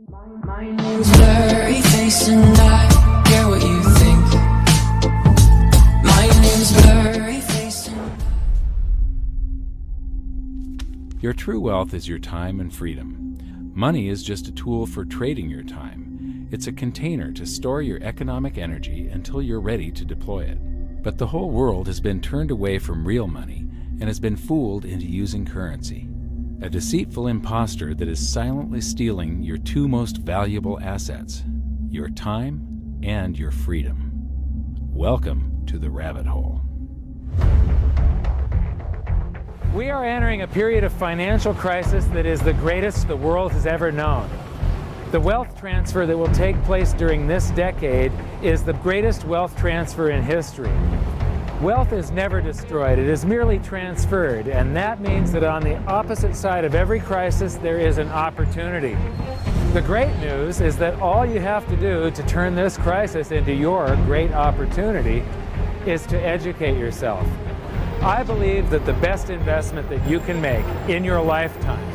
My name's blurry face and I care what you think. My name's blurry face and Your true wealth is your time and freedom. Money is just a tool for trading your time. It's a container to store your economic energy until you're ready to deploy it. But the whole world has been turned away from real money and has been fooled into using currency. A deceitful imposter that is silently stealing your two most valuable assets, your time and your freedom. Welcome to the rabbit hole. We are entering a period of financial crisis that is the greatest the world has ever known. The wealth transfer that will take place during this decade is the greatest wealth transfer in history. Wealth is never destroyed, it is merely transferred, and that means that on the opposite side of every crisis there is an opportunity. The great news is that all you have to do to turn this crisis into your great opportunity is to educate yourself. I believe that the best investment that you can make in your lifetime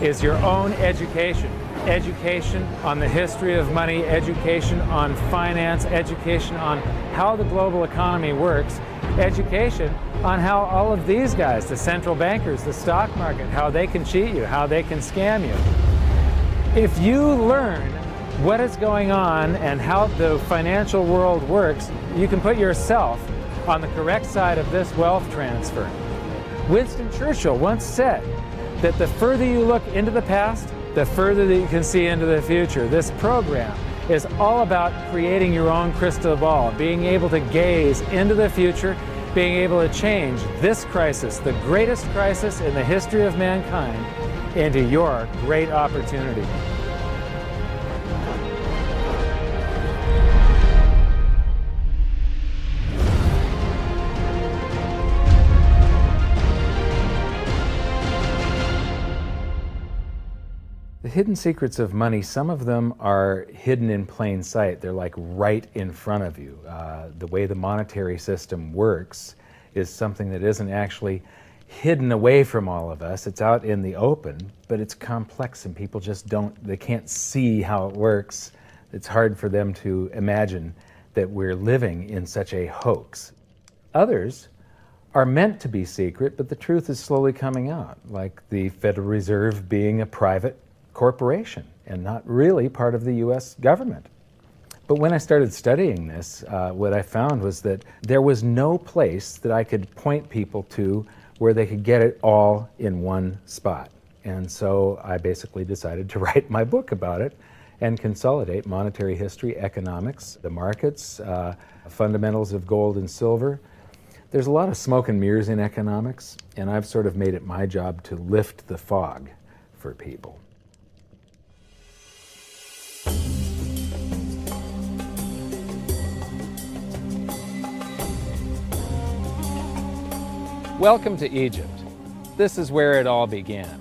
is your own education. Education on the history of money, education on finance, education on how the global economy works, education on how all of these guys, the central bankers, the stock market, how they can cheat you, how they can scam you. If you learn what is going on and how the financial world works, you can put yourself on the correct side of this wealth transfer. Winston Churchill once said that the further you look into the past, the further that you can see into the future. This program is all about creating your own crystal ball, being able to gaze into the future, being able to change this crisis, the greatest crisis in the history of mankind, into your great opportunity. The hidden secrets of money, some of them are hidden in plain sight. They're like right in front of you. The way the monetary system works is something that isn't actually hidden away from all of us. It's out in the open, but it's complex and people just they can't see how it works. It's hard for them to imagine that we're living in such a hoax. Others are meant to be secret, but the truth is slowly coming out, like the Federal Reserve being a private corporation and not really part of the U.S. government. But when I started studying this, what I found was that there was no place that I could point people to where they could get it all in one spot. And so I basically decided to write my book about it and consolidate monetary history, economics, the markets, fundamentals of gold and silver. There's a lot of smoke and mirrors in economics, and I've sort of made it my job to lift the fog for people. Welcome to Egypt. This is where it all began.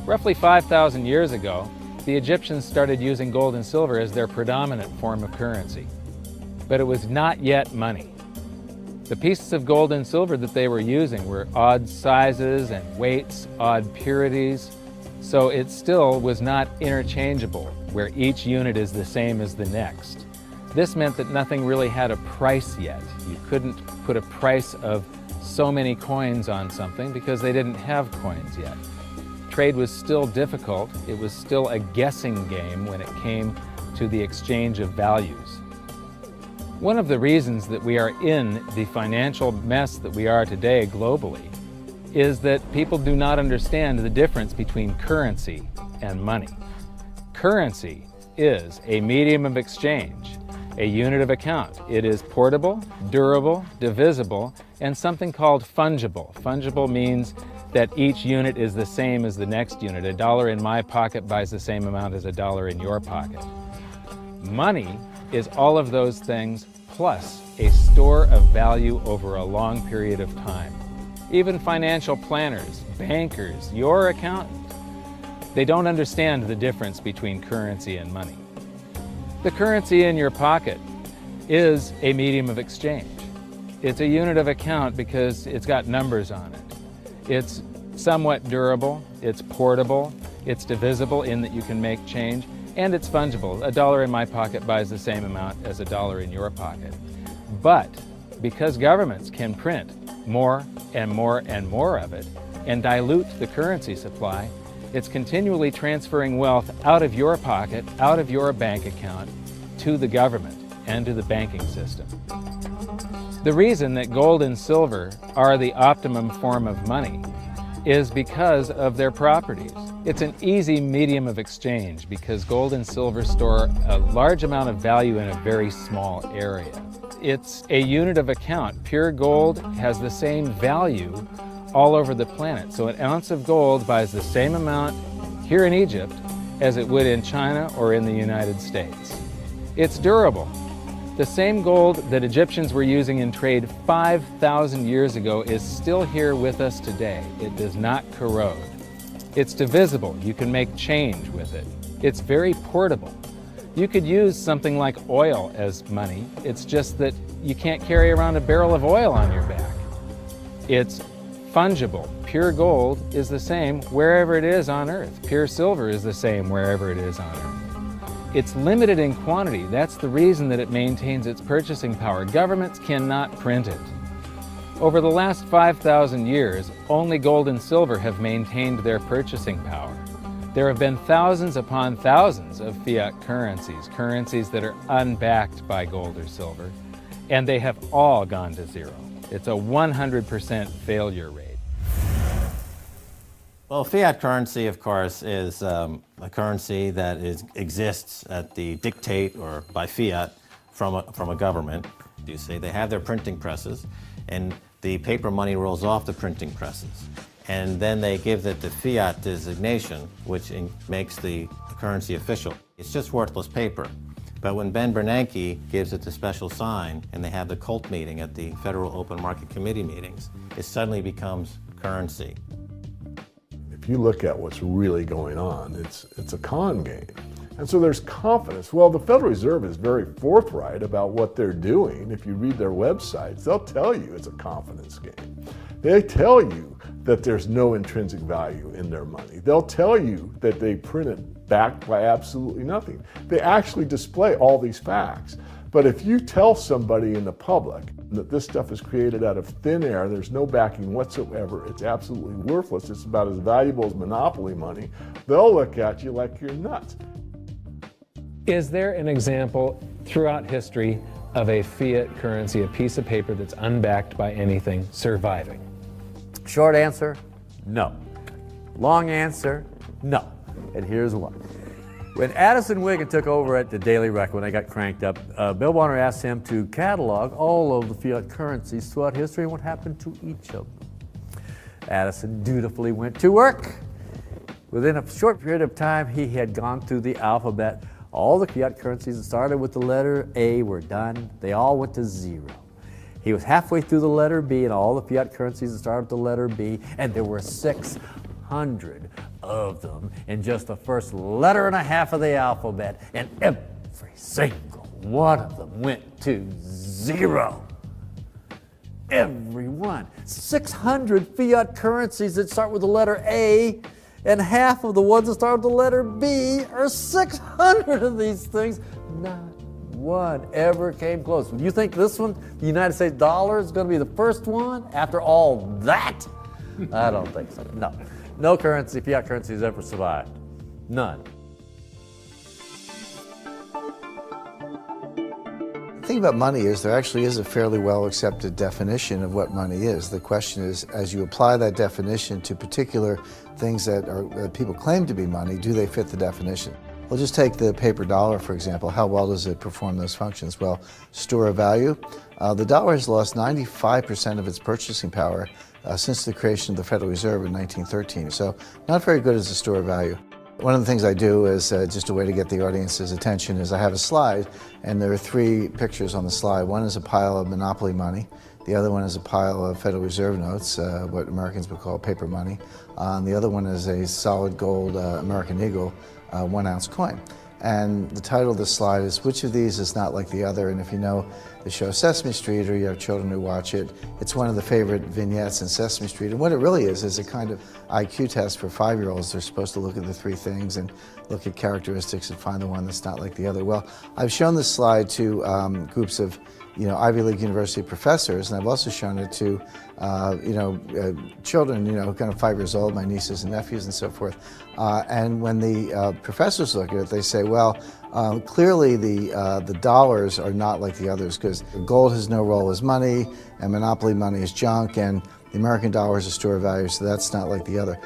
Roughly 5,000 years ago, the Egyptians started using gold and silver as their predominant form of currency. But it was not yet money. The pieces of gold and silver that they were using were odd sizes and weights, odd purities, so it still was not interchangeable, where each unit is the same as the next. This meant that nothing really had a price yet. You couldn't put a price of so many coins on something because they didn't have coins yet. Trade was still difficult. It was still a guessing game when it came to the exchange of values. One of the reasons that we are in the financial mess that we are today globally is that people do not understand the difference between currency and money. Currency is a medium of exchange, a unit of account. It is portable, durable, divisible, and something called fungible. Fungible means that each unit is the same as the next unit. $1 in my pocket buys the same amount as $1 in your pocket. Money is all of those things plus a store of value over a long period of time. Even financial planners, bankers, your accountant, they don't understand the difference between currency and money. The currency in your pocket is a medium of exchange. It's a unit of account because it's got numbers on it. It's somewhat durable, it's portable, it's divisible in that you can make change, and it's fungible. A dollar in my pocket buys the same amount as a dollar in your pocket. But because governments can print more and more and more of it and dilute the currency supply, it's continually transferring wealth out of your pocket, out of your bank account, to the government and to the banking system. The reason that gold and silver are the optimum form of money is because of their properties. It's an easy medium of exchange because gold and silver store a large amount of value in a very small area. It's a unit of account. Pure gold has the same value all over the planet. So an ounce of gold buys the same amount here in Egypt as it would in China or in the United States. It's durable. The same gold that Egyptians were using in trade 5,000 years ago is still here with us today. It does not corrode. It's divisible. You can make change with it. It's very portable. You could use something like oil as money. It's just that you can't carry around a barrel of oil on your back. It's fungible. Pure gold is the same wherever it is on Earth. Pure silver is the same wherever it is on Earth. It's limited in quantity. That's the reason that it maintains its purchasing power. Governments cannot print it. Over the last 5,000 years, only gold and silver have maintained their purchasing power. There have been thousands upon thousands of fiat currencies, currencies that are unbacked by gold or silver, and they have all gone to zero. It's a 100% failure rate. Well, fiat currency, of course, is a currency that exists at the dictate or by fiat from a government. You see, they have their printing presses, and the paper money rolls off the printing presses. And then they give it the fiat designation, which makes the currency official. It's just worthless paper. But when Ben Bernanke gives it the special sign, and they have the cult meeting at the Federal Open Market Committee meetings, it suddenly becomes currency. If you look at what's really going on, it's a con game. And so there's confidence. Well, the Federal Reserve is very forthright about what they're doing. If you read their websites, they'll tell you it's a confidence game. They tell you that there's no intrinsic value in their money. They'll tell you that they print it backed by absolutely nothing. They actually display all these facts. But if you tell somebody in the public that this stuff is created out of thin air, there's no backing whatsoever, it's absolutely worthless, it's about as valuable as monopoly money, they'll look at you like you're nuts. Is there an example throughout history of a fiat currency, a piece of paper that's unbacked by anything, surviving? Short answer, no. Long answer, no. And here's why. When Addison Wiggin took over at the Daily Record, when they got cranked up, Bill Warner asked him to catalog all of the fiat currencies throughout history and what happened to each of them. Addison dutifully went to work. Within a short period of time, he had gone through the alphabet. All the fiat currencies that started with the letter A were done. They all went to zero. He was halfway through the letter B, and all the fiat currencies that started with the letter B, and there were 600 of them in just the first letter and a half of the alphabet, and every single one of them went to zero. Every one. 600 fiat currencies that start with the letter A, and half of the ones that start with the letter B are 600 of these things. Not one ever came close. You think this one, the United States dollar, is going to be the first one after all that? I don't think so. No. No currency, fiat currency has ever survived. None. The thing about money is there actually is a fairly well accepted definition of what money is. The question is, as you apply that definition to particular things that people claim to be money, do they fit the definition? We'll just take the paper dollar, for example. How well does it perform those functions? Well, store of value. The dollar has lost 95% of its purchasing power since the creation of the Federal Reserve in 1913. So not very good as a store of value. One of the things I do is just a way to get the audience's attention is I have a slide, and there are 3 pictures on the slide. One is a pile of monopoly money. The other one is a pile of Federal Reserve notes, what Americans would call paper money. The other one is a solid gold American Eagle 1-ounce coin. And the title of the slide is, which of these is not like the other? And if you know the show Sesame Street, or you have children who watch it, it's one of the favorite vignettes in Sesame Street. And what it really is a kind of IQ test for 5-year-olds. They're supposed to look at the 3 things and look at characteristics and find the one that's not like the other. Well, I've shown this slide to groups of Ivy League university professors, and I've also shown it to children, kind of 5 years old, my nieces and nephews and so forth. And when the professors look at it, they say, well, clearly the dollars are not like the others, because gold has no role as money, and monopoly money is junk, and the American dollar is a store of value, so that's not like the other.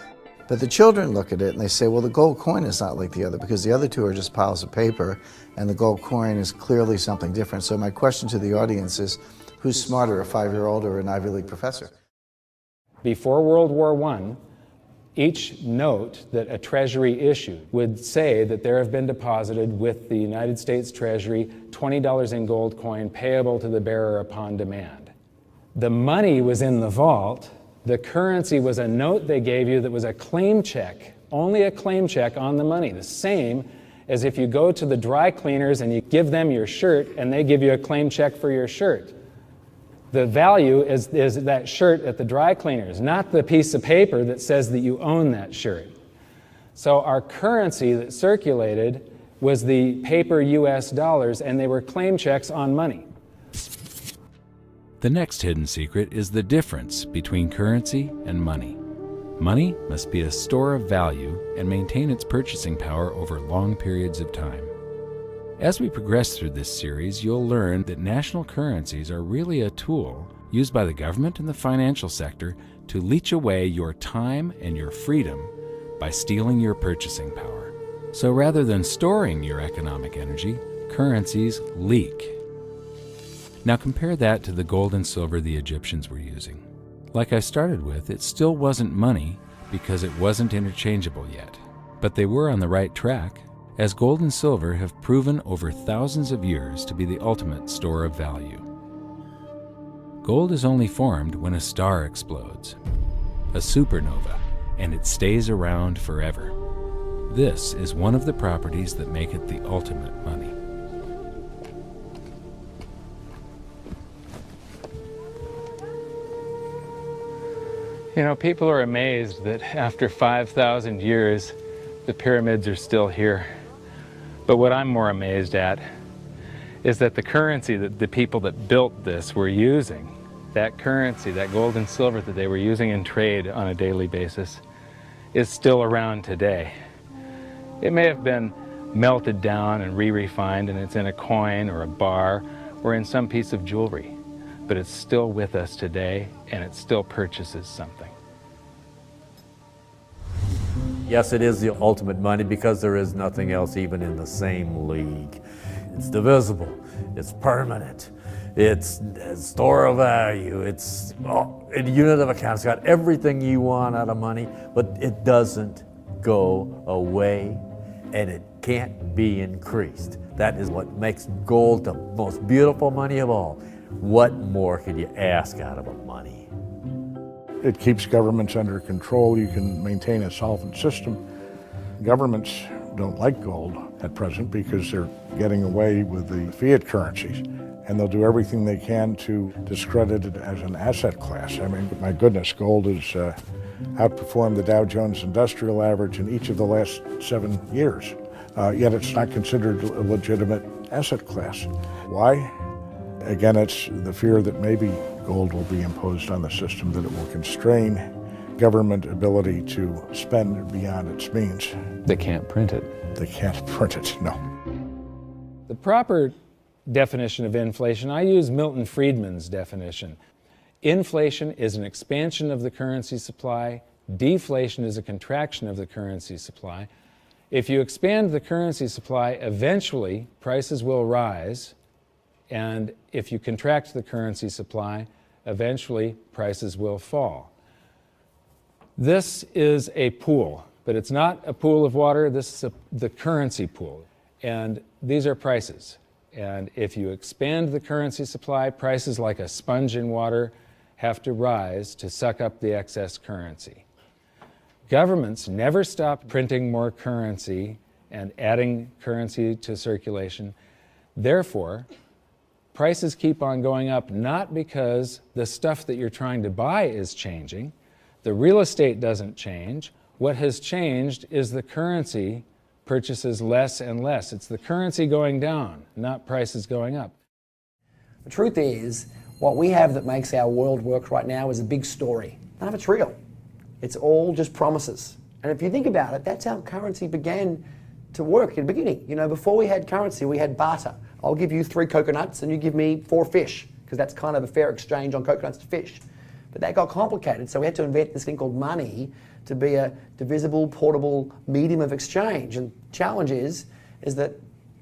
But the children look at it and they say, well, the gold coin is not like the other, because the other two are just piles of paper, and the gold coin is clearly something different. So my question to the audience is, who's smarter, a 5-year-old or an Ivy League professor? Before World War I, each note that a treasury issued would say that there have been deposited with the United States Treasury $20 in gold coin payable to the bearer upon demand. The money was in the vault. The currency was a note they gave you that was a claim check, only a claim check on the money, the same as if you go to the dry cleaners and you give them your shirt and they give you a claim check for your shirt. The value is that shirt at the dry cleaners, not the piece of paper that says that you own that shirt. So our currency that circulated was the paper US dollars, and they were claim checks on money. The next hidden secret is the difference between currency and money. Money must be a store of value and maintain its purchasing power over long periods of time. As we progress through this series, you'll learn that national currencies are really a tool used by the government and the financial sector to leech away your time and your freedom by stealing your purchasing power. So rather than storing your economic energy, currencies leak. Now compare that to the gold and silver the Egyptians were using. Like I started with, it still wasn't money because it wasn't interchangeable yet. But they were on the right track, as gold and silver have proven over thousands of years to be the ultimate store of value. Gold is only formed when a star explodes, a supernova, and it stays around forever. This is one of the properties that make it the ultimate money. People are amazed that after 5,000 years, the pyramids are still here. But what I'm more amazed at is that the currency that the people that built this were using, that currency, that gold and silver that they were using in trade on a daily basis, is still around today. It may have been melted down and re-refined, and it's in a coin or a bar or in some piece of jewelry, but it's still with us today, and it still purchases something. Yes, it is the ultimate money because there is nothing else even in the same league. It's divisible, it's permanent, it's a store of value, it's a unit of account. It's got everything you want out of money, but it doesn't go away, and it can't be increased. That is what makes gold the most beautiful money of all. What more could you ask out of a money? It keeps governments under control. You can maintain a solvent system. Governments don't like gold at present because they're getting away with the fiat currencies, and they'll do everything they can to discredit it as an asset class. I mean, my goodness, gold has outperformed the Dow Jones Industrial Average in each of the last 7 years, yet it's not considered a legitimate asset class. Why? Again, it's the fear that maybe gold will be imposed on the system, that it will constrain government ability to spend beyond its means. They can't print it. They can't print it, no. The proper definition of inflation, I use Milton Friedman's definition. Inflation is an expansion of the currency supply. Deflation is a contraction of the currency supply. If you expand the currency supply, eventually prices will rise. And if you contract the currency supply, eventually prices will fall. This is a pool, but it's not a pool of water. This is the currency pool. And these are prices. And if you expand the currency supply, prices like a sponge in water have to rise to suck up the excess currency. Governments never stop printing more currency and adding currency to circulation. Therefore, prices keep on going up, not because the stuff that you're trying to buy is changing. The real estate doesn't change. What has changed is the currency purchases less and less. It's the currency going down, not prices going up. The truth is, what we have that makes our world work right now is a big story. None of it's real. It's all just promises. And if you think about it, that's how currency began to work in the beginning. You know, before we had currency, we had barter. I'll give you 3 coconuts and you give me 4 fish, because that's kind of a fair exchange on coconuts to fish. But that got complicated, so we had to invent this thing called money to be a divisible, portable medium of exchange. And the challenge is that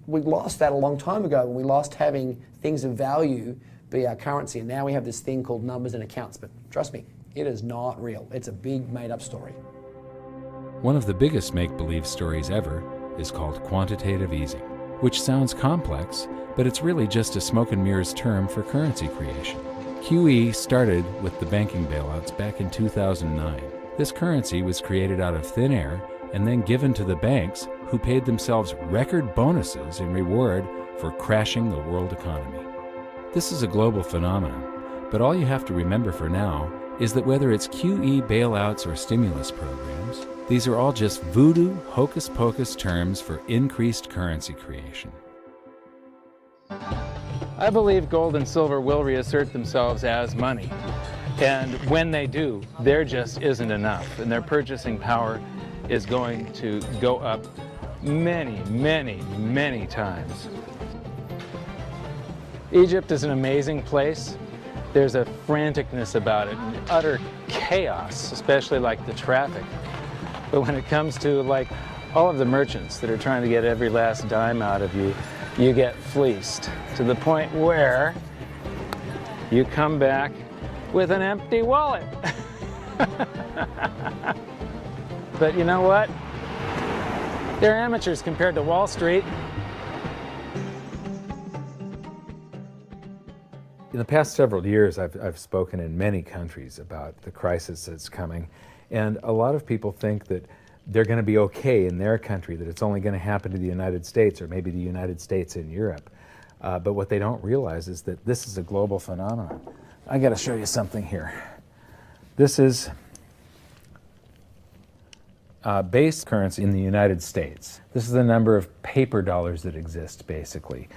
we lost that a long time ago when we lost having things of value be our currency. And now we have this thing called numbers and accounts. But trust me, it is not real. It's a big made-up story. One of the biggest make-believe stories ever is called quantitative easing, which sounds complex, but it's really just a smoke and mirrors term for currency creation. QE started with the banking bailouts back in 2009. This currency was created out of thin air and then given to the banks, who paid themselves record bonuses in reward for crashing the world economy. This is a global phenomenon, but all you have to remember for now is that whether it's QE bailouts or stimulus programs, these are all just voodoo, hocus-pocus terms for increased currency creation. I believe gold and silver will reassert themselves as money. And when they do, there just isn't enough, and their purchasing power is going to go up many, many, many times. Egypt is an amazing place. There's a franticness about it, utter chaos, especially like the traffic. But when it comes to like all of the merchants that are trying to get every last dime out of you, you get fleeced to the point where you come back with an empty wallet. But you know what? They're amateurs compared to Wall Street. In the past several years, I've spoken in many countries about the crisis that's coming, and a lot of people think that they're going to be okay in their country, that it's only going to happen to the United States or maybe the United States in Europe. But what they don't realize is that this is a global phenomenon. I got to show you something here. This is base currency in the United States. This is the number of paper dollars that exist, basically.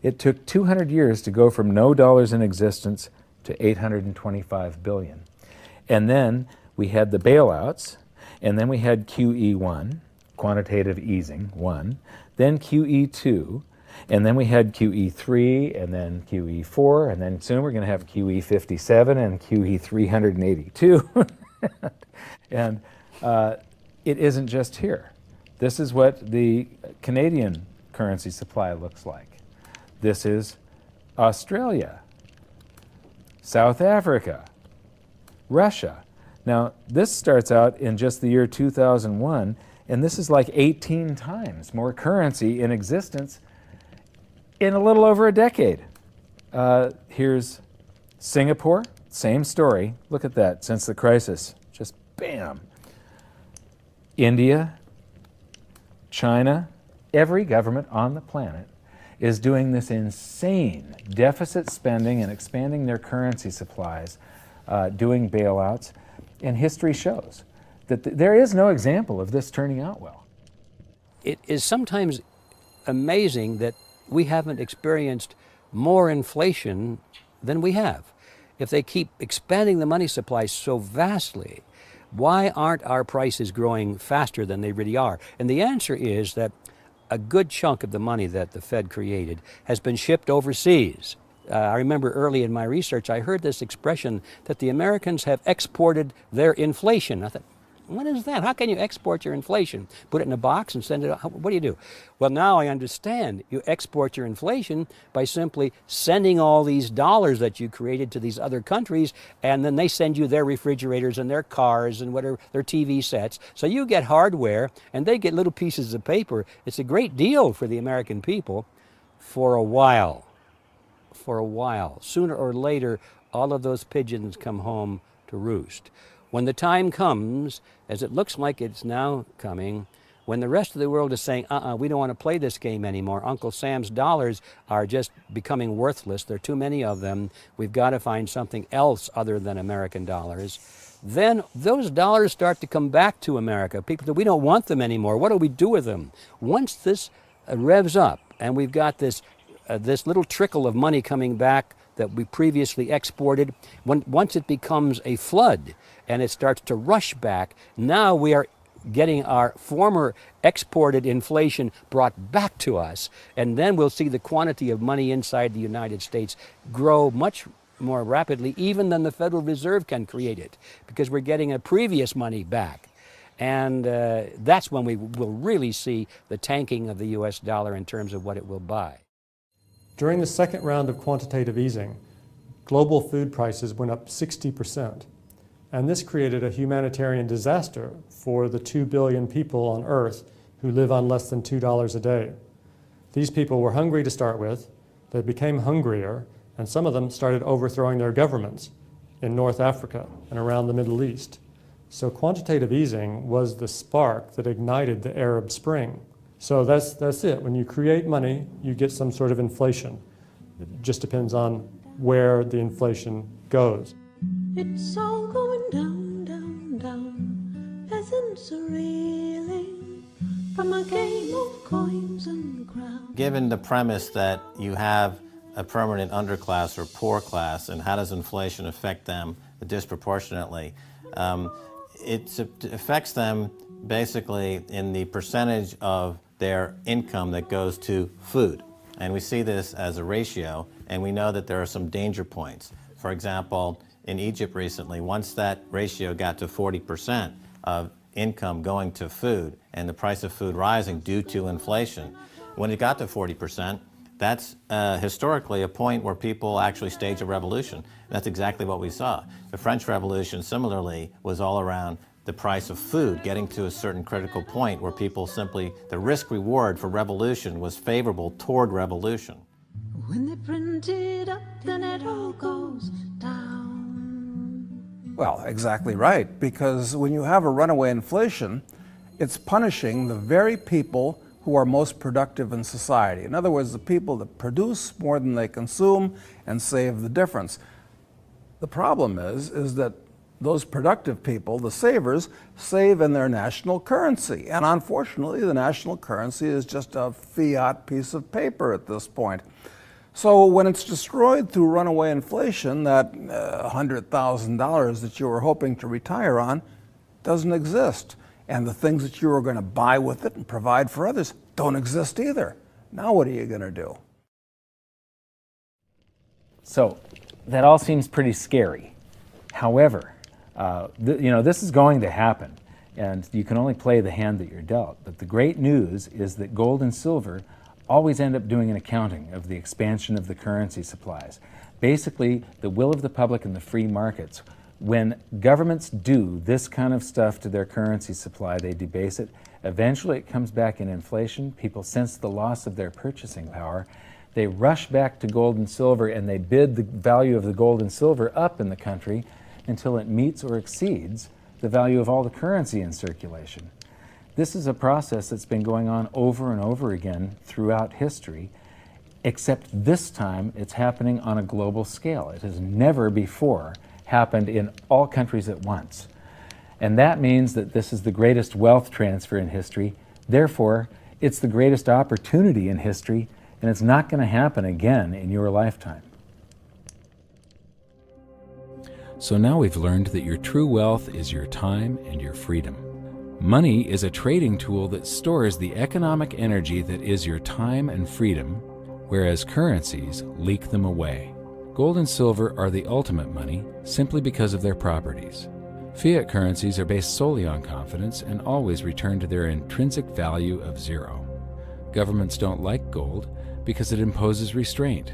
It took 200 years to go from no dollars in existence to 825 billion. And then we had the bailouts, and then we had QE1, quantitative easing 1, then QE2, and then we had QE3, and then QE4, and then soon we're going to have QE57 and QE382. And it isn't just here. This is what the Canadian currency supply looks like. This is Australia, South Africa, Russia. Now, this starts out in just the year 2001, and this is like 18 times more currency in existence in a little over a decade. Here's Singapore, same story. Look at that, since the crisis, just bam. India, China, every government on the planet is doing this insane deficit spending and expanding their currency supplies, doing bailouts. And history shows that there is no example of this turning out well. It is sometimes amazing that we haven't experienced more inflation than we have. If they keep expanding the money supply so vastly, why aren't our prices growing faster than they really are? And the answer is that a good chunk of the money that the Fed created has been shipped overseas. I remember early in my research, I heard this expression that the Americans have exported their inflation. I thought, what is that? How can you export your inflation? Put it in a box and send it out? What do you do? Well, now I understand. You export your inflation by simply sending all these dollars that you created to these other countries, and then they send you their refrigerators and their cars and whatever, their TV sets. So you get hardware, and they get little pieces of paper. It's a great deal for the American people for a while. For a while. Sooner or later, all of those pigeons come home to roost. When the time comes, as it looks like it's now coming, when the rest of the world is saying, we don't want to play this game anymore. Uncle Sam's dollars are just becoming worthless. There are too many of them. We've got to find something else other than American dollars. Then those dollars start to come back to America. People say, we don't want them anymore. What do we do with them? Once this revs up and we've got this little trickle of money coming back that we previously exported, once it becomes a flood and it starts to rush back, now we are getting our former exported inflation brought back to us, and then we'll see the quantity of money inside the United States grow much more rapidly even than the Federal Reserve can create it, because we're getting a previous money back. And that's when we will really see the tanking of the US dollar in terms of what it will buy. During the second round of quantitative easing, global food prices went up 60%. And this created a humanitarian disaster for the 2 billion people on Earth who live on less than $2 a day. These people were hungry to start with, they became hungrier, and some of them started overthrowing their governments in North Africa and around the Middle East. So quantitative easing was the spark that ignited the Arab Spring. So that's it. When you create money, you get some sort of inflation. It just depends on where the inflation goes. It's all going down, down, down. Peasants are reeling from a game of coins and crowns. Given the premise that you have a permanent underclass or poor class, and how does inflation affect them disproportionately? It affects them basically in the percentage of their income that goes to food. And we see this as a ratio, and we know that there are some danger points. For example, in Egypt recently, once that ratio got to 40% of income going to food and the price of food rising due to inflation, when it got to 40%, that's historically a point where people actually stage a revolution. That's exactly what we saw. The French Revolution, similarly, was all around the price of food getting to a certain critical point where people simply, the risk-reward for revolution was favorable toward revolution. When they print it up, then it all goes down. Well, exactly right, because when you have a runaway inflation, it's punishing the very people who are most productive in society. In other words, the people that produce more than they consume and save the difference. The problem is that those productive people, the savers, save in their national currency. And unfortunately, the national currency is just a fiat piece of paper at this point. So when it's destroyed through runaway inflation, that $100,000 that you were hoping to retire on doesn't exist. And the things that you were going to buy with it and provide for others don't exist either. Now what are you going to do? So that all seems pretty scary. However, this is going to happen, and you can only play the hand that you're dealt. But the great news is that gold and silver always end up doing an accounting of the expansion of the currency supplies. Basically, the will of the public and the free markets. When governments do this kind of stuff to their currency supply, they debase it. Eventually it comes back in inflation. People sense the loss of their purchasing power. They rush back to gold and silver, and they bid the value of the gold and silver up in the country until it meets or exceeds the value of all the currency in circulation. This is a process that's been going on over and over again throughout history, except this time it's happening on a global scale. It has never before happened in all countries at once. And that means that this is the greatest wealth transfer in history. Therefore, it's the greatest opportunity in history, and it's not going to happen again in your lifetime. So now we've learned that your true wealth is your time and your freedom. Money is a trading tool that stores the economic energy that is your time and freedom, whereas currencies leak them away. Gold and silver are the ultimate money simply because of their properties. Fiat currencies are based solely on confidence and always return to their intrinsic value of zero. Governments don't like gold because it imposes restraint.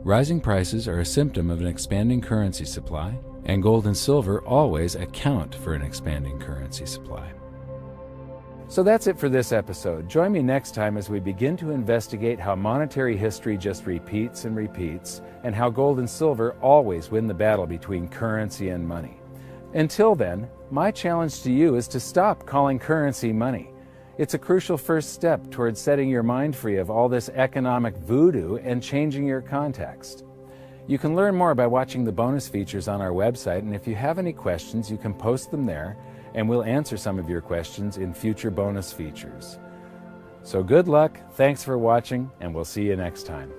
Rising prices are a symptom of an expanding currency supply, and gold and silver always account for an expanding currency supply. So that's it for this episode. Join me next time as we begin to investigate how monetary history just repeats and repeats, and how gold and silver always win the battle between currency and money. Until then, my challenge to you is to stop calling currency money. It's a crucial first step towards setting your mind free of all this economic voodoo and changing your context. You can learn more by watching the bonus features on our website, and if you have any questions, you can post them there, and we'll answer some of your questions in future bonus features. So good luck, thanks for watching, and we'll see you next time.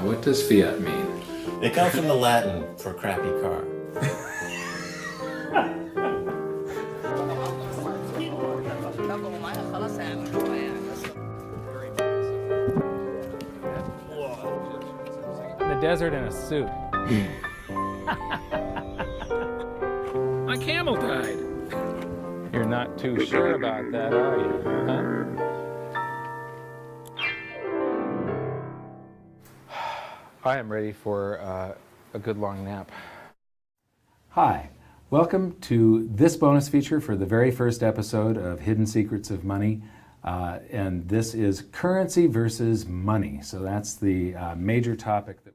What does fiat mean? It comes from the Latin for crappy car. In the desert in a suit. My camel died. You're not too sure about that, are you? Huh? I am ready for a good long nap. Hi, welcome to this bonus feature for the very first episode of Hidden Secrets of Money. And this is currency versus money. So that's the major topic that